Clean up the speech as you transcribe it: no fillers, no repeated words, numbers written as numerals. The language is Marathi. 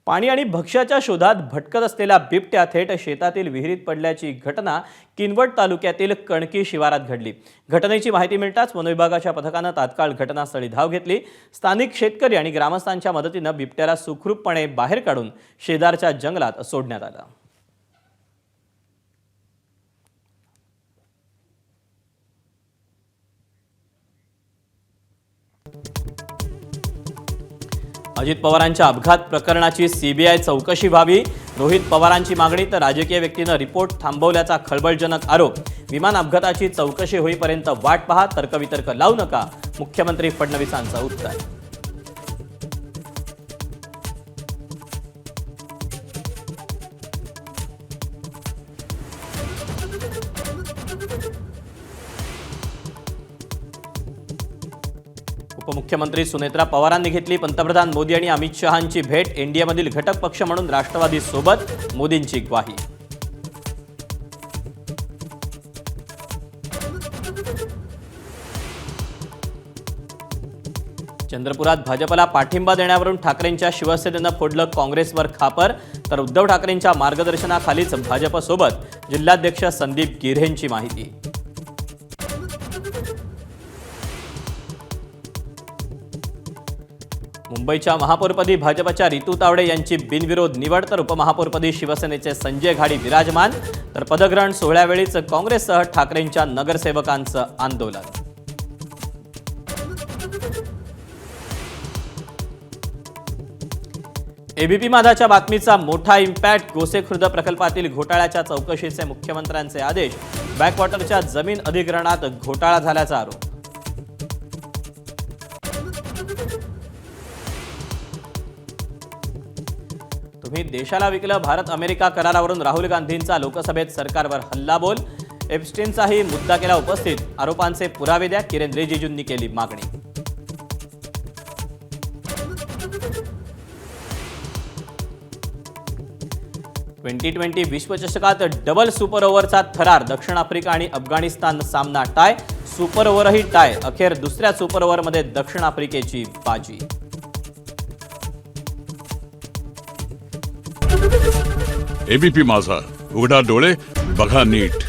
पाणी आणि भक्ष्याच्या शोधात भटकत असलेला बिबट्या थेट शेतातील विहिरीत पडल्याची घटना किनवट तालुक्यातील कणकी शिवारात घडली। घटनेची माहिती मिळताच वन विभागाच्या पथकाने तात्काळ घटनास्थळी धाव घेतली। स्थानिक शेतकरी आणि ग्रामस्थांच्या मदतीने बिबट्याला सुखरूपपणे बाहेर काढून शेजारच्या जंगलात सोडण्यात आले। अजित पवारांच्या अपघात प्रकरणाची सीबीआय चौकशी व्हावी, रोहित पवारांची मागणी। तर राजकीय व्यक्तीने रिपोर्ट थांबवल्याचा खळबळजनक आरोप। विमान अपघाताची चौकशी होईपर्यंत वाट पहा, तर्कवितर्क लावू नका, मुख्यमंत्री फडणवीसांचं उत्तर। उपमुख्यमंत्री सुनेत्रा पवारांनी घेतली पंतप्रधान मोदी आणि अमित शहांची भेट। एनडीएमधील घटक पक्ष म्हणून राष्ट्रवादी सोबत, मोदींची ग्वाही। चंद्रपुरात भाजपला पाठिंबा देण्यावरून ठाकरेंच्या शिवसेनेनं फोडलं काँग्रेसवर खापर। तर उद्धव ठाकरेंच्या मार्गदर्शनाखालीच भाजपसोबत, जिल्हाध्यक्ष संदीप गिऱ्हेंची माहिती। मुंबईच्या महापौरपदी भाजपच्या रितू तावडे यांची बिनविरोध निवड। तर उपमहापौरपदी शिवसेनेचे संजय घाडी विराजमान। तर पदग्रहण सोहळ्यावेळीच काँग्रेससह ठाकरेंच्या नगरसेवकांचं आंदोलन। एबीपी माझाच्या बातमीचा मोठा इम्पॅक्ट। गोसेखुर्द प्रकल्पातील घोटाळ्याच्या चौकशीचे मुख्यमंत्र्यांचे आदेश। बॅकवॉटरच्या जमीन अधिग्रहणात घोटाळा झाल्याचा आरोप। तुम्ही देशाला विकलं, भारत अमेरिका करारावरून राहुल गांधींचा लोकसभेत सरकारवर हल्लाबोल। एप्स्टीनचाही मुद्दा केला उपस्थित। आरोपांचे पुरावे द्या, किरेन रिजिजूंनी केली मागणी। T20 विश्वचषकात डबल सुपर ओव्हरचा थरार। दक्षिण आफ्रिका आणि अफगाणिस्तान सामना टाय। Super ओव्हरही tie. अखेर दुसऱ्या सुपर ओव्हरमध्ये दक्षिण आफ्रिकेची बाजी। एबीपी माझा, उघडा डोळे बघा नीट।